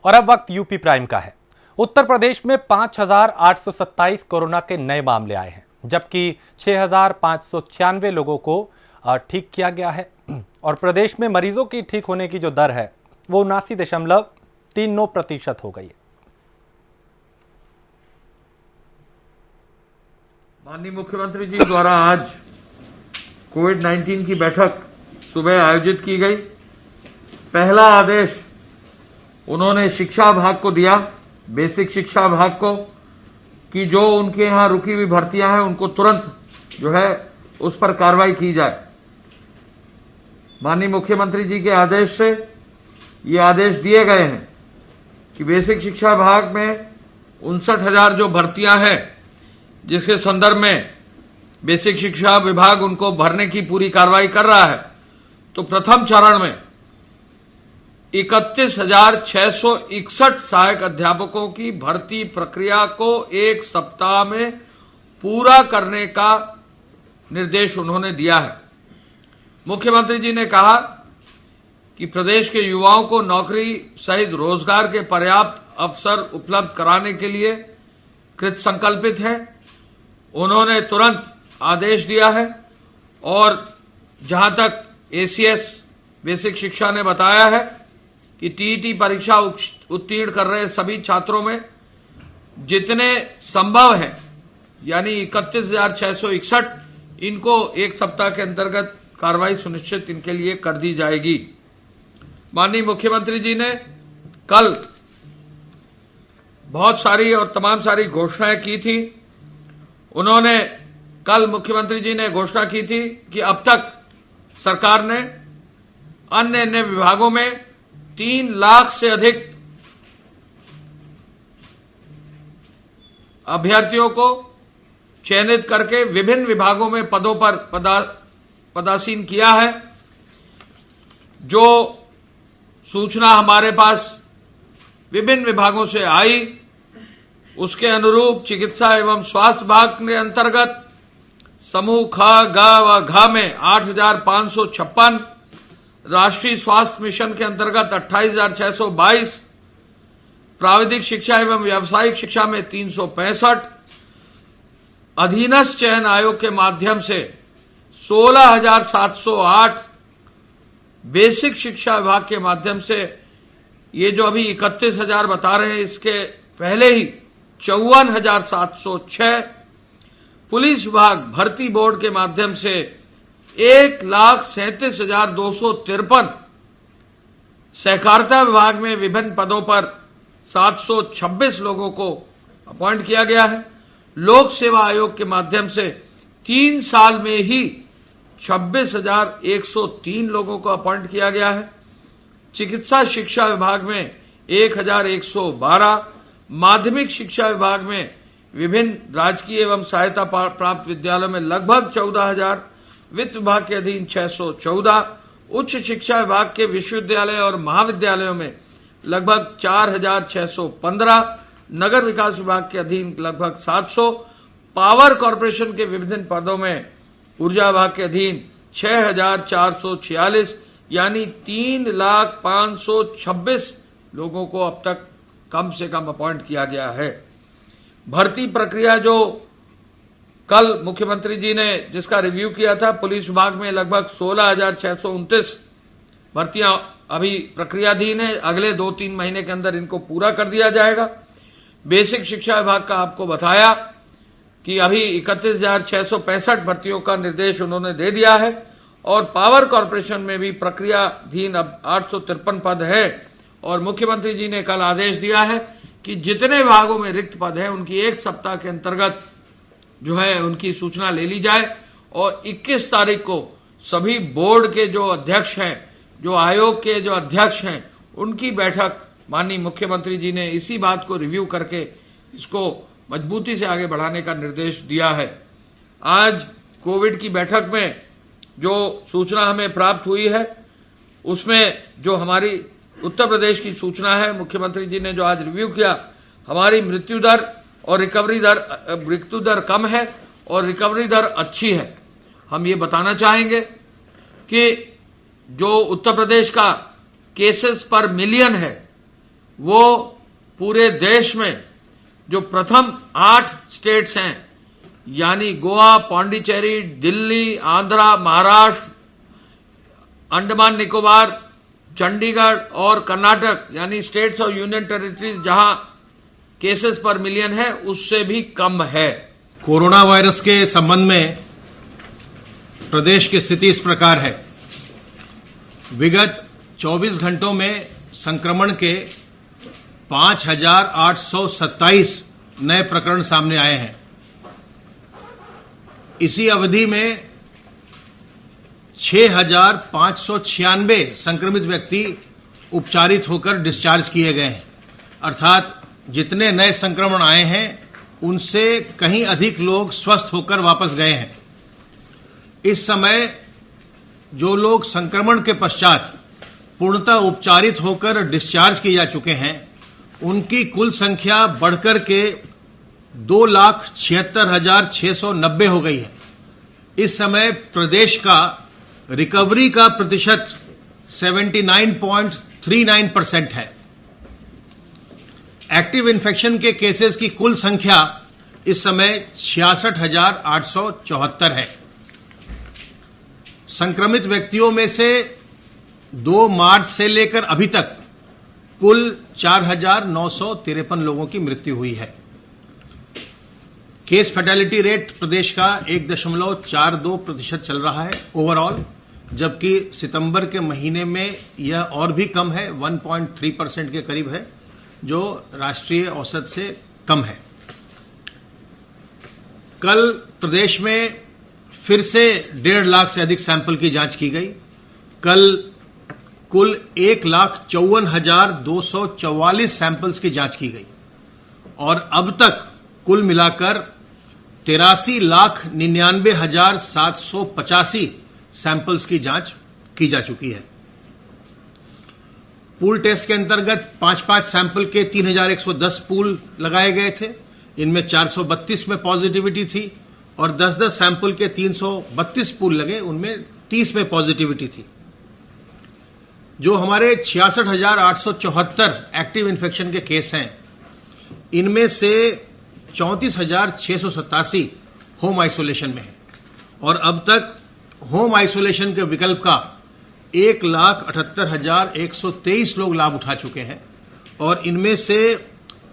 और अब वक्त यूपी प्राइम का है। उत्तर प्रदेश में 5,827 कोरोना के नए मामले आए हैं, जबकि 6,596 लोगों को ठीक किया गया है और प्रदेश में मरीजों की ठीक होने की जो दर है वो 79.39% हो गई है। माननीय मुख्यमंत्री जी द्वारा आज कोविड-19 की बैठक सुबह आयोजित की गई। पहला आदेश उन्होंने शिक्षा विभाग को दिया, बेसिक शिक्षा विभाग को, कि जो उनके यहाँ रुकी हुई भर्तियां हैं उनको तुरंत जो है उस पर कार्रवाई की जाए। माननीय मुख्यमंत्री जी के आदेश से ये आदेश दिए गए हैं कि बेसिक शिक्षा विभाग में 59,000 जो भर्तियां हैं, जिसके संदर्भ में बेसिक शिक्षा विभाग उनको भरने की पूरी कार्रवाई कर रहा है, तो प्रथम चरण में 31,661 सहायक अध्यापकों की भर्ती प्रक्रिया को एक सप्ताह में पूरा करने का निर्देश उन्होंने दिया है। मुख्यमंत्री जी ने कहा कि प्रदेश के युवाओं को नौकरी सहित रोजगार के पर्याप्त अवसर उपलब्ध कराने के लिए कृत संकल्पित है। उन्होंने तुरंत आदेश दिया है और जहां तक एसीएस बेसिक शिक्षा ने बताया है कि टीईटी परीक्षा उत्तीर्ण कर रहे सभी छात्रों में जितने संभव है, यानी 31,661, इनको एक सप्ताह के अंतर्गत कार्रवाई सुनिश्चित इनके लिए कर दी जाएगी। माननीय मुख्यमंत्री जी ने कल बहुत सारी और तमाम सारी घोषणाएं की थी। उन्होंने कल मुख्यमंत्री जी ने घोषणा की थी कि अब तक सरकार ने अन्य विभागों में 3 लाख से अधिक अभ्यर्थियों को चयनित करके विभिन्न विभागों में पदों पर पदासीन किया है। जो सूचना हमारे पास विभिन्न विभागों से आई, उसके अनुरूप चिकित्सा एवं स्वास्थ्य विभाग के अंतर्गत समूह ख, ग व घ में 8,556, राष्ट्रीय स्वास्थ्य मिशन के अंतर्गत 28,622, प्राविधिक शिक्षा एवं व्यावसायिक शिक्षा में 365, अधीनस्थ चयन आयोग के माध्यम से 16,708, बेसिक शिक्षा विभाग के माध्यम से ये जो अभी 31,000 बता रहे हैं, इसके पहले ही 54,706, पुलिस विभाग भर्ती बोर्ड के माध्यम से 1,37,253, सहकारिता विभाग में विभिन्न पदों पर 726 लोगों को अपॉइंट किया गया है। लोक सेवा आयोग के माध्यम से 3 साल में ही 26,103 लोगों को अपॉइंट किया गया है। चिकित्सा शिक्षा विभाग में 1,112, माध्यमिक शिक्षा विभाग में विभिन्न राजकीय एवं सहायता प्राप्त विद्यालयों में लगभग 14,000, वित्त विभाग के अधीन 614, उच्च शिक्षा विभाग के विश्वविद्यालय और महाविद्यालयों में लगभग 4,615, नगर विकास विभाग के अधीन लगभग 700, पावर कॉरपोरेशन के विभिन्न पदों में ऊर्जा विभाग के अधीन 6,446, यानी 3,05,26 लोगों को अब तक कम से कम अपॉइंट किया गया है। भर्ती प्रक्रिया जो कल मुख्यमंत्री जी ने जिसका रिव्यू किया था, पुलिस विभाग में लगभग 16,629 भर्तियां अभी प्रक्रियाधीन है। अगले 2-3 महीने के अंदर इनको पूरा कर दिया जाएगा। बेसिक शिक्षा विभाग का आपको बताया कि अभी 31,665 भर्तियों का निर्देश उन्होंने दे दिया है और पावर कॉरपोरेशन में भी प्रक्रियाधीन अब 853 पद है और मुख्यमंत्री जी ने कल आदेश दिया है कि जितने विभागों में रिक्त पद है उनकी एक सप्ताह के अंतर्गत जो है उनकी सूचना ले ली जाए और 21 तारीख को सभी बोर्ड के जो अध्यक्ष हैं, जो आयोग के जो अध्यक्ष हैं, उनकी बैठक माननीय मुख्यमंत्री जी ने इसी बात को रिव्यू करके इसको मजबूती से आगे बढ़ाने का निर्देश दिया है। आज कोविड की बैठक में जो सूचना हमें प्राप्त हुई है, उसमें जो हमारी उत्तर प्रदेश की सूचना है, मुख्यमंत्री जी ने जो आज रिव्यू किया, हमारी मृत्यु दर और मृत्यु दर कम है और रिकवरी दर अच्छी है। हम ये बताना चाहेंगे कि जो उत्तर प्रदेश का केसेस पर मिलियन है, वो पूरे देश में जो प्रथम 8 स्टेट्स हैं, यानी गोवा, पांडिचेरी, दिल्ली, आंध्रा, महाराष्ट्र, अंडमान निकोबार, चंडीगढ़ और कर्नाटक यानी स्टेट्स और यूनियन टेरिटरीज जहां केसेस पर मिलियन है, उससे भी कम है। कोरोना वायरस के संबंध में प्रदेश की स्थिति इस प्रकार है। विगत 24 घंटों में संक्रमण के 5,827 नए प्रकरण सामने आए हैं। इसी अवधि में 6,596 संक्रमित व्यक्ति उपचारित होकर डिस्चार्ज किए गए हैं। अर्थात जितने नए संक्रमण आए हैं उनसे कहीं अधिक लोग स्वस्थ होकर वापस गए हैं। इस समय जो लोग संक्रमण के पश्चात पूर्णतः उपचारित होकर डिस्चार्ज किए जा चुके हैं, उनकी कुल संख्या बढ़कर के 2,76,690 हो गई है। इस समय प्रदेश का रिकवरी का प्रतिशत 79.39% है। एक्टिव इन्फेक्शन के केसेस की कुल संख्या इस समय 66,874 है। संक्रमित व्यक्तियों में से 2 मार्च से लेकर अभी तक कुल 4,953 लोगों की मृत्यु हुई है। केस फैटेलिटी रेट प्रदेश का 1.42% चल रहा है ओवरऑल, जबकि सितंबर के महीने में यह और भी कम है, 1.3% के करीब है, जो राष्ट्रीय औसत से कम है। कल प्रदेश में फिर से 1.5 लाख से अधिक सैंपल की जांच की गई। कल कुल 1,54,244 सैंपल्स की जांच की गई और अब तक कुल मिलाकर 83,99,785 सैंपल्स की जांच की जा चुकी है। पूल टेस्ट के अंतर्गत 5-5 सैंपल के 3,110 पूल लगाए गए थे। इनमें 432 में पॉजिटिविटी थी और 10-10 सैंपल के 332 पूल लगे, उनमें 30 में पॉजिटिविटी थी। जो हमारे 66,874 एक्टिव इन्फेक्शन के केस हैं, इनमें से 34,687 होम आइसोलेशन में है और अब तक होम आइसोलेशन के विकल्प का 1,78,123 लोग लाभ उठा चुके हैं और इनमें से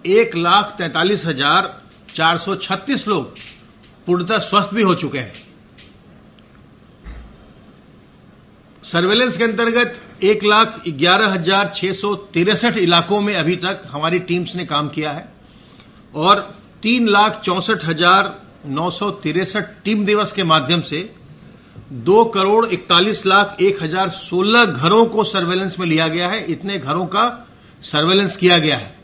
1,43,436 लोग पूर्णतः स्वस्थ भी हो चुके हैं। सर्वेलेंस के अंतर्गत 1,11,663 इलाकों में अभी तक हमारी टीम्स ने काम किया है और 3,64,963 टीम दिवस के माध्यम से 2,41,01,016 घरों को सर्वेलेंस में लिया गया है। इतने घरों का सर्वेलेंस किया गया है।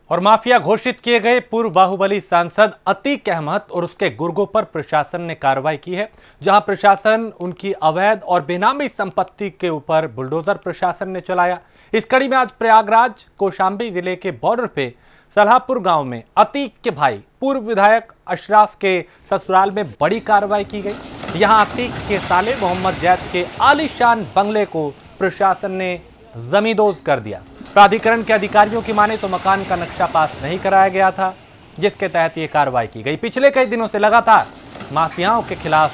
और माफिया घोषित किए गए पूर्व बाहुबली सांसद अतीक अहमद और उसके गुर्गों पर प्रशासन ने कार्रवाई की है, जहां प्रशासन उनकी अवैध और बेनामी संपत्ति के ऊपर बुलडोजर प्रशासन ने चलाया। इस कड़ी में आज प्रयागराज कौशाम्बी जिले के बॉर्डर पे सलाहपुर गांव में अतीक के भाई पूर्व विधायक अशराफ के ससुराल में बड़ी कार्रवाई की गई। यहां अतीक के साले मोहम्मद जैद के आलीशान बंगले को प्रशासन ने जमींदोज कर दिया। प्राधिकरण के अधिकारियों की माने तो मकान का नक्शा पास नहीं कराया गया था, जिसके तहत यह कार्रवाई की गई। पिछले कई दिनों से लगातार माफियाओं के खिलाफ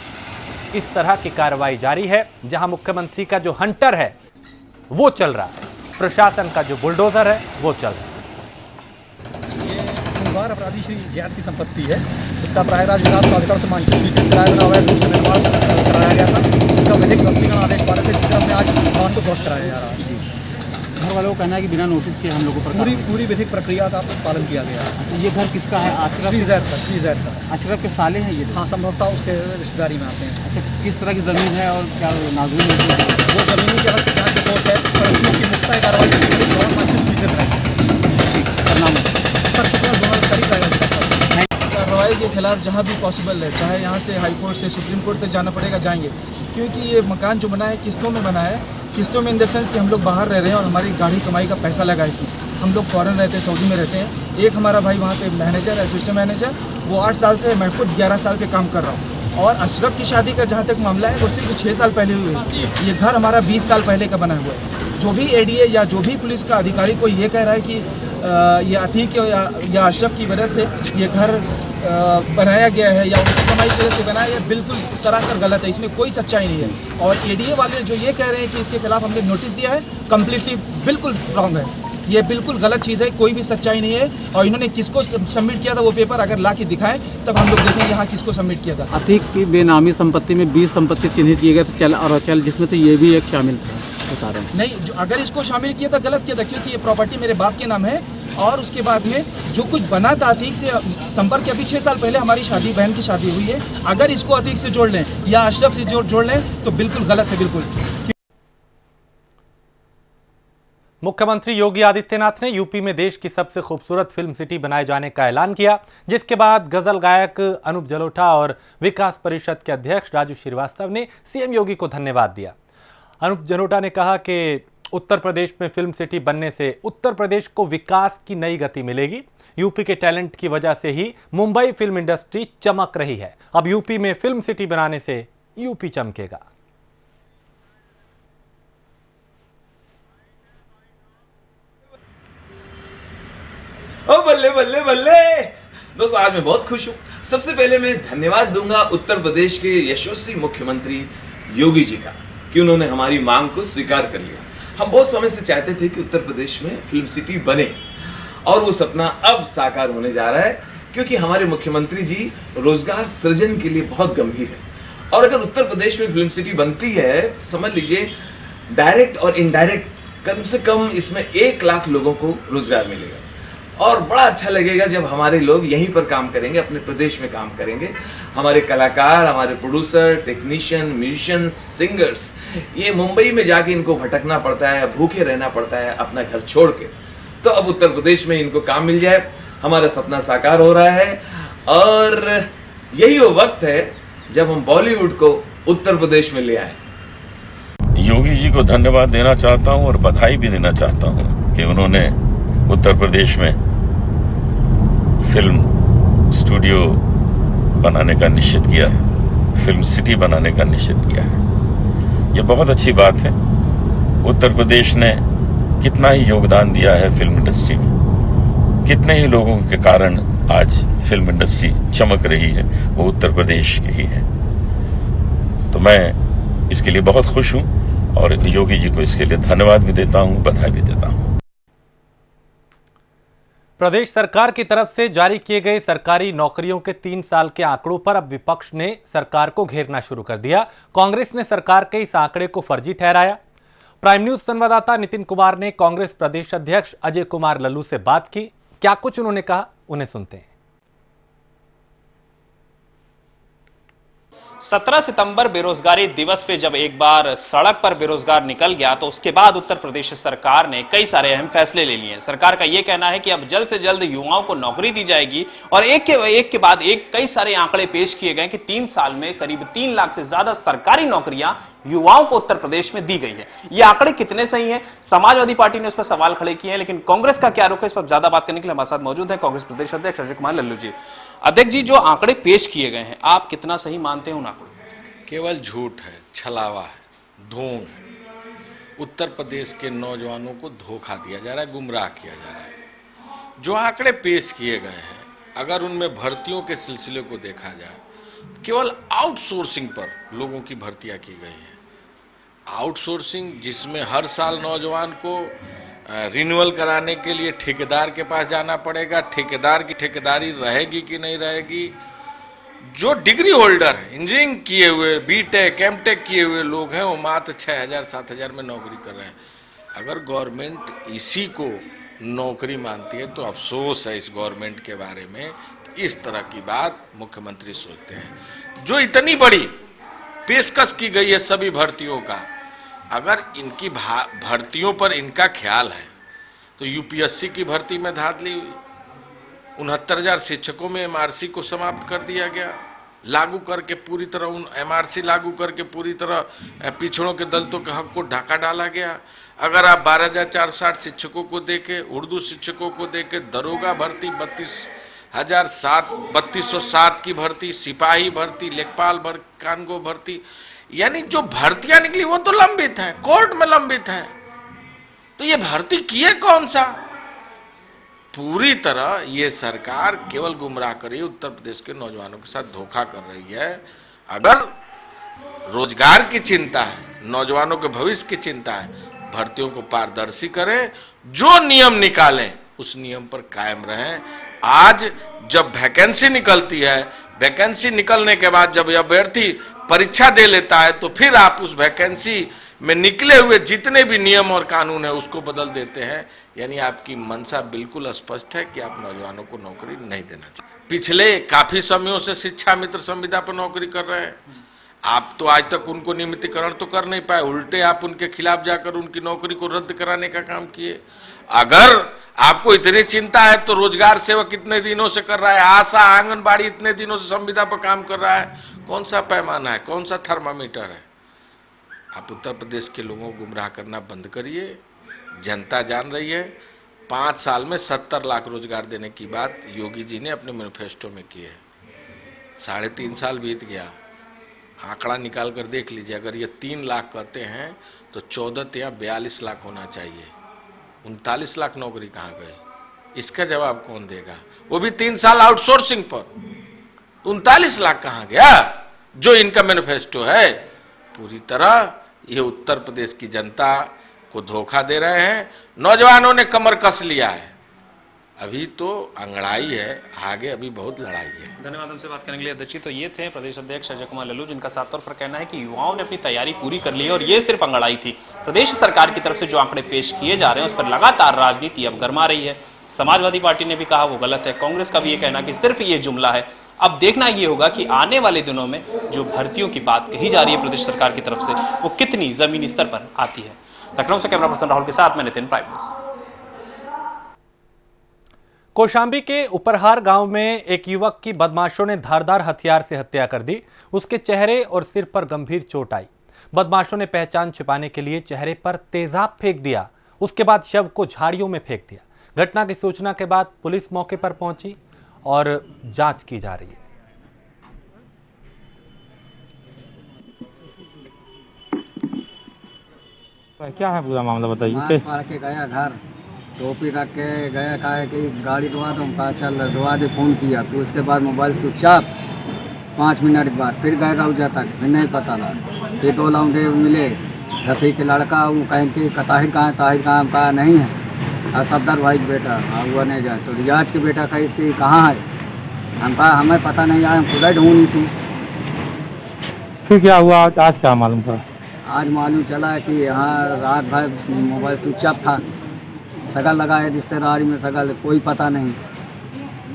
इस तरह की कार्रवाई जारी है, जहां मुख्यमंत्री का जो हंटर है वो चल रहा है, प्रशासन का जो बुलडोजर है वो चल रहा है। ये अपराधी श्री जैद की संपत्ति है। इसका प्रयागराज विकास प्राधिकरण से मांझी स्वीकृत प्रयागराज अवैध रूप से निर्माण कराया गया था। इसका विधिक ध्वस्तीकरण आदेश पारित है। इस क्रम में आज भवन को ध्वस्त कराया जा रहा है। घर वालों का कहना है कि बिना नोटिस के हम लोगों पर पूरी विधिक प्रक्रिया का पालन किया गया है। तो ये घर किसका है? श्री जैद का। अशरफ के साले हैं ये? हाँ, संभवतः उसके रिश्तेदारी में आते हैं। अच्छा, किस तरह की जमीन है और क्या नाजुक है? वो जमीनी के हक जांच रिपोर्ट है, परंतु इसकी मुख्ताई कार्रवाई के लिए गवर्नमेंट मांझी स्वीकृत है। सर शुक्ला दोनों करीब कार्रवाई के खिलाफ जहाँ भी पॉसिबल है, चाहे यहाँ से हाई कोर्ट से सुप्रीम कोर्ट तक जाना पड़ेगा, जाएंगे। क्योंकि ये मकान जो बना है किस्तों में बना है। किस्तों में इन द सेंस कि हम लोग बाहर रह रहे हैं और हमारी गाढ़ी कमाई का पैसा लगा है इसमें। हम लोग फॉरेन रहते हैं, सऊदी में रहते हैं। एक हमारा भाई वहाँ पे मैनेजर है, असिस्टेंट मैनेजर, वो 8 साल से, मैं खुद 11 साल से काम कर रहा हूँ। और अशरफ की शादी का जहाँ तक मामला है वो सिर्फ 6 साल पहले हुई है। ये घर हमारा 20 साल पहले का बना हुआ है। जो भी एडीए या जो भी पुलिस का अधिकारी को ये कह रहा है कि ये अतीक या अशरफ की वजह से ये घर बनाया गया है या उनकी कमाई की वजह से बनाया है, बिल्कुल सरासर गलत है। इसमें कोई सच्चाई नहीं है। और एडीए वाले जो ये कह रहे हैं कि इसके खिलाफ हमने नोटिस दिया है, कम्प्लीटली बिल्कुल रॉन्ग है। ये बिल्कुल गलत चीज़ है, कोई भी सच्चाई नहीं है। और इन्होंने किसको सबमिट किया था वो पेपर अगर ला के दिखाएं तब हम लोग देखेंगे यहाँ किसको सबमिट किया था। अतीक की बेनामी संपत्ति में 20 संपत्ति चिन्हित किए गए थे, चल और अचल, जिसमें से ये भी एक शामिल था, बता रहे हैं। नहीं, जो अगर इसको शामिल किया था गलत किया था, क्योंकि ये प्रॉपर्टी मेरे बाप के नाम है। और उसके बाद में जो कुछ बना था अतीक से संपर्क के, अभी 6 साल पहले हमारी शादी, बहन की शादी हुई है। अगर इसको अतीक से जोड़ लें या अशरफ से जोड़ लें तो बिल्कुल गलत है, बिल्कुल। मुख्यमंत्री योगी आदित्यनाथ ने यूपी में देश की सबसे खूबसूरत फिल्म सिटी बनाए जाने का ऐलान किया, जिसके बाद गजल गायक अनूप जलोटा और विकास परिषद के अध्यक्ष राजू श्रीवास्तव ने सीएम योगी को धन्यवाद दिया। अनूप जलोटा ने कहा कि उत्तर प्रदेश में फिल्म सिटी बनने से उत्तर प्रदेश को विकास की नई गति मिलेगी। यूपी के टैलेंट की वजह से ही मुंबई फिल्म इंडस्ट्री चमक रही है। अब यूपी में फिल्म सिटी बनाने से यूपी चमकेगा। ओ बल्ले बल्ले बल्ले दोस्तों, आज मैं बहुत खुश हूँ। सबसे पहले मैं धन्यवाद दूंगा उत्तर प्रदेश के यशस्वी मुख्यमंत्री योगी जी का कि उन्होंने हमारी मांग को स्वीकार कर लिया। हम बहुत समय से चाहते थे कि उत्तर प्रदेश में फिल्म सिटी बने और वो सपना अब साकार होने जा रहा है, क्योंकि हमारे मुख्यमंत्री जी रोजगार सृजन के लिए बहुत गंभीर है। और अगर उत्तर प्रदेश में फिल्म सिटी बनती है, समझ लीजिए डायरेक्ट और इनडायरेक्ट कम से कम इसमें 1 लाख लोगों को रोजगार मिलेगा। और बड़ा अच्छा लगेगा जब हमारे लोग यहीं पर काम करेंगे, अपने प्रदेश में काम करेंगे। हमारे कलाकार, हमारे प्रोड्यूसर, टेक्नीशियन, म्यूजिशियंस, सिंगर्स, ये मुंबई में जाके इनको भटकना पड़ता है, भूखे रहना पड़ता है अपना घर छोड़ के। तो अब उत्तर प्रदेश में इनको काम मिल जाए, हमारा सपना साकार हो रहा है। और यही वो वक्त है जब हम बॉलीवुड को उत्तर प्रदेश में ले आए। योगी जी को धन्यवाद देना चाहता हूं और बधाई भी देना चाहता हूं कि उन्होंने उत्तर प्रदेश में फिल्म स्टूडियो बनाने का निश्चित किया है, फिल्म सिटी बनाने का निश्चित किया है। यह बहुत अच्छी बात है। उत्तर प्रदेश ने कितना ही योगदान दिया है फिल्म इंडस्ट्री में, कितने ही लोगों के कारण आज फिल्म इंडस्ट्री चमक रही है, वो उत्तर प्रदेश की ही है। तो मैं इसके लिए बहुत खुश हूं और योगी जी को इसके लिए धन्यवाद भी देता हूं, बधाई भी देता हूं। प्रदेश सरकार की तरफ से जारी किए गए सरकारी नौकरियों के 3 साल के आंकड़ों पर अब विपक्ष ने सरकार को घेरना शुरू कर दिया। कांग्रेस ने सरकार के इस आंकड़े को फर्जी ठहराया। प्राइम न्यूज संवाददाता नितिन कुमार ने कांग्रेस प्रदेश अध्यक्ष अजय कुमार लल्लू से बात की। क्या कुछ उन्होंने कहा, उन्हें सुनते हैं। 17 सितंबर बेरोजगारी दिवस पे जब एक बार सड़क पर बेरोजगार निकल गया तो उसके बाद उत्तर प्रदेश सरकार ने कई सारे अहम फैसले ले लिए। सरकार का यह कहना है कि अब जल्द से जल्द युवाओं को नौकरी दी जाएगी और एक के बाद एक कई सारे आंकड़े पेश किए गए कि 3 साल में करीब 3 लाख से ज्यादा सरकारी नौकरियां युवाओं को उत्तर प्रदेश में दी गई है। ये आंकड़े कितने सही हैं? समाजवादी पार्टी ने उस पर सवाल खड़े किए हैं, लेकिन कांग्रेस का क्या रुख है, इस पर ज्यादा बात करने के लिए हमारे साथ मौजूद है कांग्रेस प्रदेश अध्यक्ष अजय कुमार लल्लू जी। अध्यक्ष जी, जो आंकड़े पेश किए गए हैं, आप कितना सही मानते हैं उन आंकड़ों? केवल झूठ है, छलावा है, ढोंग है। उत्तर प्रदेश के नौजवानों को धोखा दिया जा रहा है, गुमराह किया जा रहा है। जो आंकड़े पेश किए गए हैं, अगर उनमें भर्तियों के सिलसिले को देखा जाए, केवल आउटसोर्सिंग पर लोगों की भर्तियां की गई हैं। आउटसोर्सिंग जिसमें हर साल नौजवान को रिन्यूअल कराने के लिए ठेकेदार के पास जाना पड़ेगा, ठेकेदार की ठेकेदारी रहेगी कि नहीं रहेगी। जो डिग्री होल्डर हैं, इंजीनियरिंग किए हुए, बीटेक एमटेक किए हुए लोग हैं, वो मात्र 6,000-7,000 में नौकरी कर रहे हैं। अगर गवर्नमेंट इसी को नौकरी मानती है तो अफसोस है इस गवर्नमेंट के बारे में, इस तरह की बात मुख्यमंत्री सोचते हैं। जो इतनी बड़ी पेशकश की गई है सभी भर्तियों का, अगर इनकी भर्तियों पर इनका ख्याल है तो यूपीएससी की भर्ती में धांधली हुई। 69,000 शिक्षकों में एमआरसी को समाप्त कर दिया गया, लागू करके पूरी तरह एमआरसी लागू करके पूरी तरह पिछड़ों के दलितों के हक को ढाका डाला गया। अगर आप 12,460 शिक्षकों को देखें, उर्दू शिक्षकों को देखें, दरोगा भर्ती 3207 की भर्ती, सिपाही भर्ती, लेखपाल भर्ती, कानगो भर्ती, यानी जो भर्तियां निकली वो तो लंबित हैं, कोर्ट में लंबित हैं। तो ये भर्ती किए कौन सा? पूरी तरह ये सरकार केवल गुमराह कर रही है, उत्तर प्रदेश के नौजवानों के साथ धोखा कर रही है। अगर रोजगार की चिंता है, नौजवानों के भविष्य की चिंता है, भर्तियों को पारदर्शी करें, जो नियम निकालें उस नियम पर कायम रहें। आज जब वैकेंसी निकलती है, वैकेंसी निकलने के बाद जब अभ्यर्थी परीक्षा दे लेता है तो फिर आप उस वैकेंसी में निकले हुए जितने भी नियम और कानून है उसको बदल देते हैं। यानी आपकी मंशा बिल्कुल स्पष्ट है कि आप नौजवानों को नौकरी नहीं देना चाहिए। पिछले काफी समयों से शिक्षा मित्र संविदा पर नौकरी कर रहे हैं, आप तो आज तक उनको नियमितीकरण तो कर नहीं पाए, उल्टे आप उनके खिलाफ जाकर उनकी नौकरी को रद्द कराने का काम किए। अगर आपको इतनी चिंता है तो रोजगार सेवक कितने दिनों से कर रहा है, आशा आंगनबाड़ी इतने दिनों से संविदा पर काम कर रहा है, कौन सा पैमाना है, कौन सा थर्मामीटर है? आप उत्तर प्रदेश के लोगों को गुमराह करना बंद करिए। जनता जान रही है 5 साल में 70 लाख रोजगार देने की बात योगी जी ने अपने मैनिफेस्टो में की है। 3.5 साल बीत गया, आंकड़ा निकाल कर देख लीजिए। अगर ये 3 लाख कहते हैं तो 14 या 42 लाख होना चाहिए। 39 लाख नौकरी कहाँ गई? इसका जवाब कौन देगा? वो भी 3 साल आउटसोर्सिंग पर। 39 लाख कहाँ गया जो इनका मैनिफेस्टो है? पूरी तरह ये उत्तर प्रदेश की जनता को धोखा दे रहे हैं। नौजवानों ने कमर कस लिया है, अभी तो अंगड़ाई है, आगे अभी बहुत लड़ाई है। धन्यवाद हमसे बात करने के लिए अध्यक्ष। तो ये थे प्रदेश अध्यक्ष अजय कुमार लल्लू, जिनका साफ तौर पर कहना है कि युवाओं ने अपनी तैयारी पूरी कर ली है और ये सिर्फ अंगड़ाई थी। प्रदेश सरकार की तरफ से जो आंकड़े पेश किए जा रहे हैं उस पर लगातार राजनीति अब गर्मा रही है। समाजवादी पार्टी ने भी कहा वो गलत है, कांग्रेस का भी ये कहना कि सिर्फ ये जुमला है। अब देखना ये होगा कि आने वाले दिनों में जो भर्तियों की बात कही जा रही है प्रदेश सरकार की तरफ से वो कितनी जमीनी स्तर पर आती है। लखनऊ से कैमरा पर्सन राहुल के साथ मैं नितिन, प्राइम न्यूज़। कौशांबी के उपरहार गांव में एक युवक की बदमाशों ने धारदार हथियार से हत्या कर दी। उसके चेहरे और सिर पर गंभीर चोट आई। बदमाशों ने पहचान छिपाने के लिए चेहरे पर तेजाब फेंक दिया, उसके बाद शव को झाड़ियों में फेंक दिया। घटना की सूचना के बाद पुलिस मौके पर पहुंची और जांच की जा रही है। क्या है पूरा मामला बताइए। मार के गया घर, टोपी रख के गया, कहा कि गाड़ी धोवा दो, कहा चल धोवा दे, फ़ोन किया। फिर उसके बाद मोबाइल स्विच ऑफ। 5 मिनट के बाद फिर गए रौजा तक, फिर नहीं पता लगा। फिर 2 लौंडे मिले, रफ़ी के लड़का, वो कहें कि ताहिर कहाँ है, ताहिर कहाँ, कहा नहीं है। और सफदर भाई बेटा हुआ नहीं जाए तो रियाज के बेटा का इसकी कहाँ है, हम कहा हमें पता नहीं यार, हम खुदा ढूंढी थी। फिर क्या हुआ आज क्या मालूम था? आज मालूम चला कि यहाँ रात भर मोबाइल स्विच ऑफ था। सगल लगा है रिश्तेदारी में, सगल कोई पता नहीं।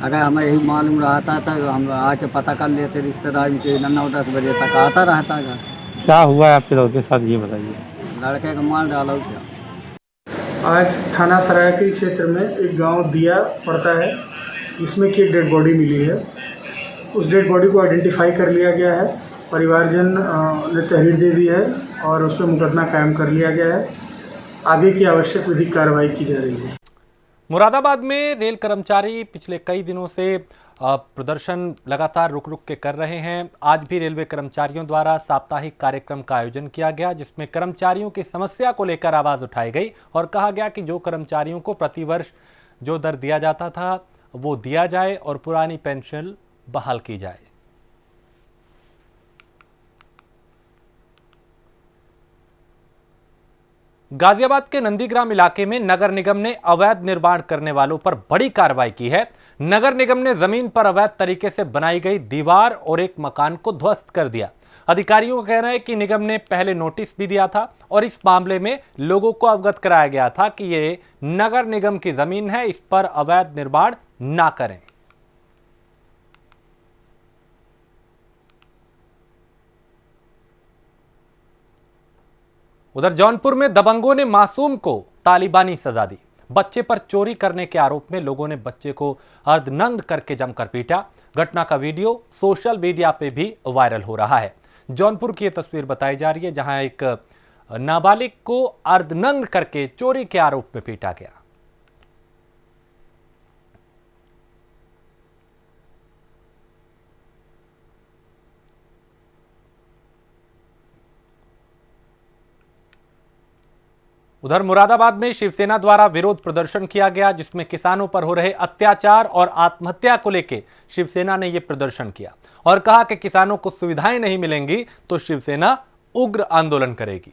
अगर हमें यही मालूम रहता तो हम आके पता कर लेते रिश्तेदारी के। 9-10 बजे तक आता रहता है। क्या हुआ है आपके लड़के के साथ ये बताइए। लड़के को मार डाला क्या। आज थाना सरायकली क्षेत्र में एक गांव दिया पड़ता है, जिसमें कि डेड बॉडी मिली है। उस डेड बॉडी को आइडेंटिफाई कर लिया गया है। परिवारजन ने तहरीर दे दी है और उस पर मुकदमा कायम कर लिया गया है। आगे की आवश्यक विधिक कार्रवाई की जा रही है। मुरादाबाद में रेल कर्मचारी पिछले कई दिनों से प्रदर्शन लगातार रुक के कर रहे हैं। आज भी रेलवे कर्मचारियों द्वारा साप्ताहिक कार्यक्रम का आयोजन किया गया, जिसमें कर्मचारियों की समस्या को लेकर आवाज उठाई गई और कहा गया कि जो कर्मचारियों को प्रतिवर्ष जो दर दिया जाता था वो दिया जाए और पुरानी पेंशन बहाल की जाए। गाजियाबाद के नंदीग्राम इलाके में नगर निगम ने अवैध निर्माण करने वालों पर बड़ी कार्रवाई की है। नगर निगम ने जमीन पर अवैध तरीके से बनाई गई दीवार और एक मकान को ध्वस्त कर दिया। अधिकारियों का कहना है कि निगम ने पहले नोटिस भी दिया था और इस मामले में लोगों को अवगत कराया गया था कि ये नगर निगम की जमीन है, इस पर अवैध निर्माण ना करें। उधर जौनपुर में दबंगों ने मासूम को तालिबानी सजा दी। बच्चे पर चोरी करने के आरोप में लोगों ने बच्चे को अर्धनग्न करके जमकर पीटा। घटना का वीडियो सोशल मीडिया पे भी वायरल हो रहा है। जौनपुर की यह तस्वीर बताई जा रही है, जहां एक नाबालिग को अर्धनग्न करके चोरी के आरोप में पीटा गया। उधर मुरादाबाद में शिवसेना द्वारा विरोध प्रदर्शन किया गया, जिसमें किसानों पर हो रहे अत्याचार और आत्महत्या को लेकर शिवसेना ने यह प्रदर्शन किया और कहा कि किसानों को सुविधाएं नहीं मिलेंगी तो शिवसेना उग्र आंदोलन करेगी।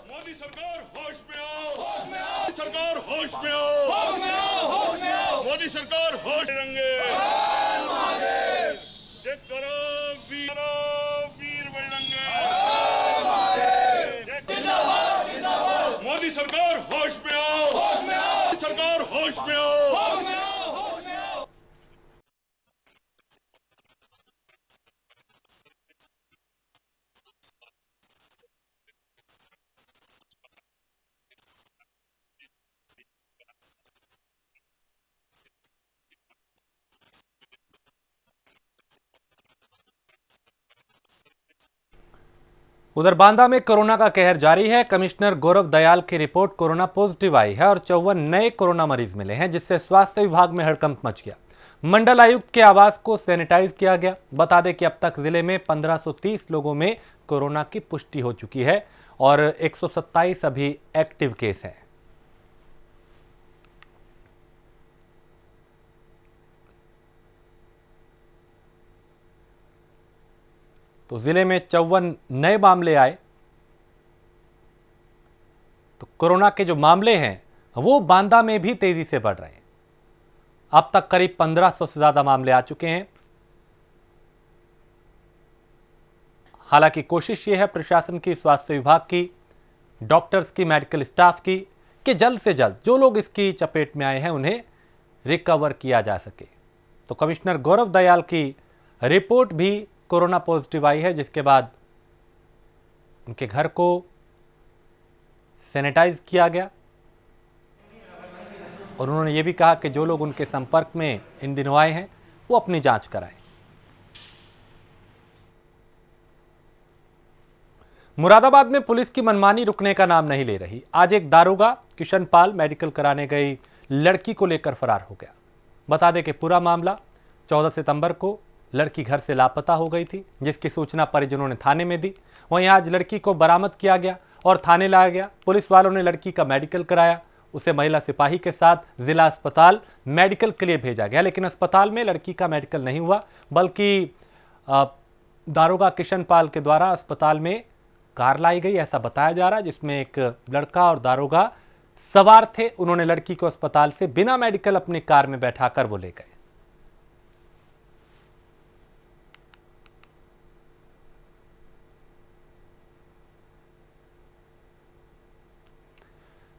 मोदी सरकार होश में आओ, सरकार होश में आओ, मोदी सरकार होश रंगे, वीर बजरंगे, मोदी सरकार होश में आओ, सरकार होश में आओ। उधर बांदा में कोरोना का कहर जारी है। कमिश्नर गौरव दयाल की रिपोर्ट कोरोना पॉजिटिव आई है और 54 नए कोरोना मरीज मिले हैं, जिससे स्वास्थ्य विभाग में हड़कंप मच गया। मंडल आयुक्त के आवास को सैनिटाइज किया गया। बता दें कि अब तक जिले में 1530 लोगों में कोरोना की पुष्टि हो चुकी है और 127 अभी एक्टिव केस हैं। तो जिले में 54 नए मामले आए। तो कोरोना के जो मामले हैं वो बांदा में भी तेजी से बढ़ रहे हैं। अब तक करीब 1500 से ज्यादा मामले आ चुके हैं। हालांकि कोशिश ये है प्रशासन की, स्वास्थ्य विभाग की, डॉक्टर्स की, मेडिकल स्टाफ की कि जल्द से जल्द जो लोग इसकी चपेट में आए हैं उन्हें रिकवर किया जा सके। तो कमिश्नर गौरव दयाल की रिपोर्ट भी कोरोना पॉजिटिव आई है, जिसके बाद उनके घर को सैनिटाइज किया गया और उन्होंने ये भी कहा कि जो लोग उनके संपर्क में इन दिनों आए हैं वो अपनी जांच कराएं। मुरादाबाद में पुलिस की मनमानी रुकने का नाम नहीं ले रही। आज एक दारोगा किशन पाल मेडिकल कराने गई लड़की को लेकर फरार हो गया। बता दें कि पूरा मामला 14 सितंबर को लड़की घर से लापता हो गई थी, जिसकी सूचना परिजनों ने थाने में दी। वहीं आज लड़की को बरामद किया गया और थाने लाया गया। पुलिस वालों ने लड़की का मेडिकल कराया, उसे महिला सिपाही के साथ जिला अस्पताल मेडिकल के लिए भेजा गया, लेकिन अस्पताल में लड़की का मेडिकल नहीं हुआ, बल्कि दारोगा किशन पाल के द्वारा अस्पताल में कार लाई गई, ऐसा बताया जा रहा है, जिसमें एक लड़का और दारोगा सवार थे। उन्होंने लड़की को अस्पताल से बिना मेडिकल अपनी कार में बैठाकर वो ले गए।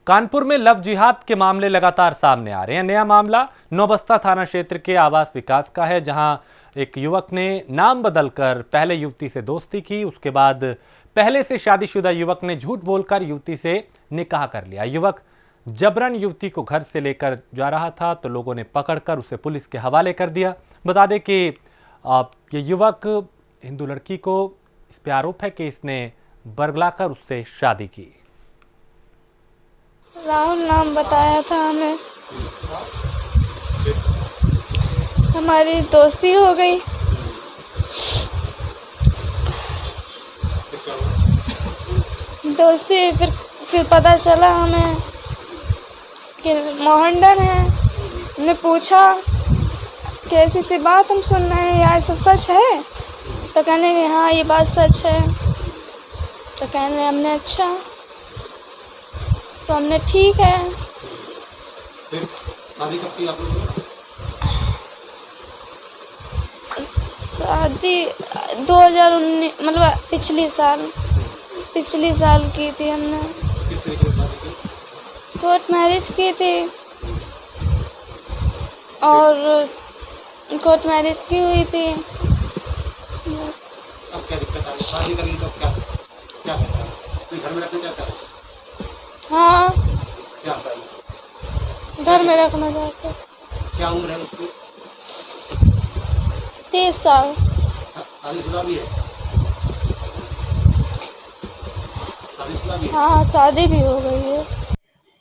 कानपुर में लव जिहाद के मामले लगातार सामने आ रहे हैं। नया मामला नौबस्ता थाना क्षेत्र के आवास विकास का है, जहां एक युवक ने नाम बदलकर पहले युवती से दोस्ती की। उसके बाद पहले से शादीशुदा युवक ने झूठ बोलकर युवती से निकाह कर लिया। युवक जबरन युवती को घर से लेकर जा रहा था तो लोगों ने पकड़कर उसे पुलिस के हवाले कर दिया। बता दें कि ये युवक हिंदू लड़की को इस पे आरोप है कि इसने बरगलाकर उससे शादी की। राहुल नाम बताया था हमें, हमारी दोस्ती हो गई। दोस्ती फिर पता चला हमें कि मोहनडन है। हमने पूछा कैसी सी बात हम सुन रहे हैं, या ऐसा सच है? तो कहने लगे हाँ ये बात सच है। तो कहने लगे हमने अच्छा, तो हमने ठीक है। फिर शादी कब की आपने? शादी 2019 मतलब पिछली साल की थी हमने। किस तरीके से शादी की? कोर्ट मैरिज की थी और कोर्ट मैरिज की हुई थी। अब क्या दिक्कत आई? शादी कर ली तो क्या क्या करता है? कोई घर में रखना चाहता है? हाँ, क्या सही? घर में रखना चाहते। क्या उम्र है उसकी? 30 साल। शादीशुदा भी है? शादीशुदा भी है? हाँ, शादी भी हो गई है।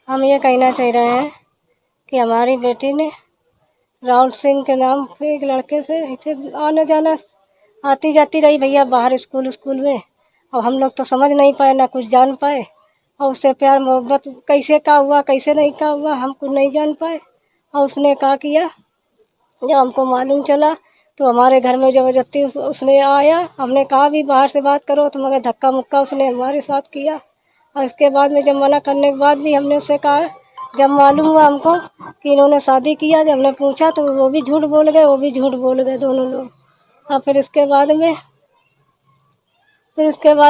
हम ये कहना चाह रहे हैं कि हमारी बेटी ने राहुल सिंह के नाम पे एक लड़के से ऐसे आना जाना आती जाती रही भैया बाहर स्कूल में। अब हम लोग तो समझ नहीं पाए, ना कुछ जान पाए, और उससे प्यार मोहब्बत कैसे का हुआ कैसे नहीं का हुआ हमको नहीं जान पाए। और उसने क्या किया, जब हमको मालूम चला तो हमारे घर में ज़बरदस्ती उसने आया। हमने कहा भी बाहर से बात करो, तो मगर धक्का मुक्का उसने हमारे साथ किया। और इसके बाद में जब मना करने के बाद भी हमने उससे कहा, जब मालूम हुआ हमको कि इन्होंने शादी किया, जब हमने पूछा तो वो भी झूठ बोल गए, वो भी झूठ बोल गए दोनों लोग। और फिर इसके बाद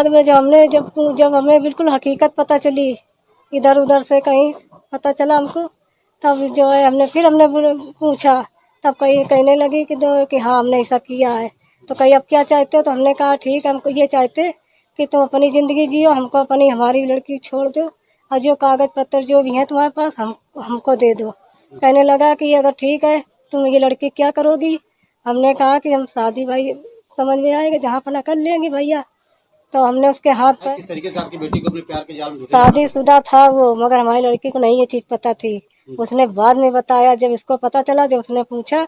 में जब हमें बिल्कुल हकीकत पता चली, इधर उधर से कहीं पता चला हमको, तब जो है हमने पूछा, तब कहने लगी कि हाँ हमने ऐसा किया है। तो कहीं अब क्या चाहते हो, तो हमने कहा ठीक है, हमको ये चाहते कि तुम अपनी ज़िंदगी जियो, हमको हमारी लड़की छोड़ दो, और जो कागज़ पत्र जो भी हैं तुम्हारे पास हमको दे दो। कहने लगा कि अगर ठीक है तुम ये लड़की क्या करोगी। हमने कहा कि हम शादी भाई समझ में आएगा जहाँ अपना कर लेंगे भैया। तो हमने उसके हाथ पर, किस तरीके से आपकी बेटी को अपने प्यार के जाल में शादीशुदा था वो, मगर हमारी लड़की को नहीं ये चीज़ पता थी। उसने बाद में बताया, जब इसको पता चला, जब उसने पूछा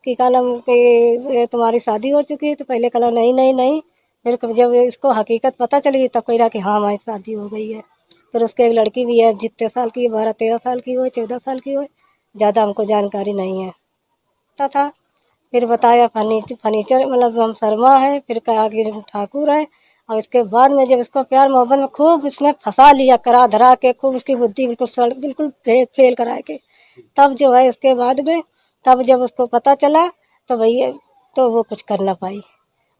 कि कलम कि तुम्हारी शादी हो चुकी है, तो पहले कहा नहीं। फिर जब इसको हकीकत पता चली तब कह रहा कि हाँ हमारी शादी हो गई है। फिर उसके एक लड़की भी है, जितने साल की, 12-13 साल की हो, 14 साल की हो, ज़्यादा हमको जानकारी नहीं है। पता था फिर बताया फर्नीचर मतलब हम शर्मा है, फिर कहा कि ठाकुर है। और इसके बाद में जब इसको प्यार मोहब्बत में खूब इसने फंसा लिया, करा धरा के, खूब इसकी बुद्धि बिल्कुल फेल करा के, तब जो है इसके बाद में, तब जब उसको पता चला तो भैया तो वो कुछ कर ना पाई।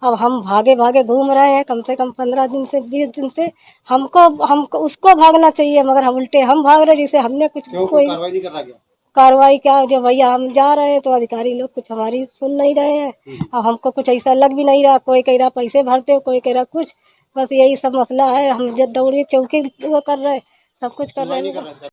अब हम भागे घूम रहे हैं कम से कम 15 दिन से 20 दिन से। हमको उसको भागना चाहिए, मगर हम उल्टे हम भाग रहे, जिसे हमने कुछ कोई कार्रवाई नहीं कर रहा क्या? कार्रवाई क्या, जो भैया हम जा रहे हैं तो अधिकारी लोग कुछ हमारी सुन नहीं रहे हैं। अब हमको कुछ ऐसा लग भी नहीं रहा, कोई कह रहा पैसे भरते हो, कोई कह रहा कुछ, बस यही सब मसला है। हम जब दौड़े चौकी वो कर रहे, सब कुछ कर रहे हैं।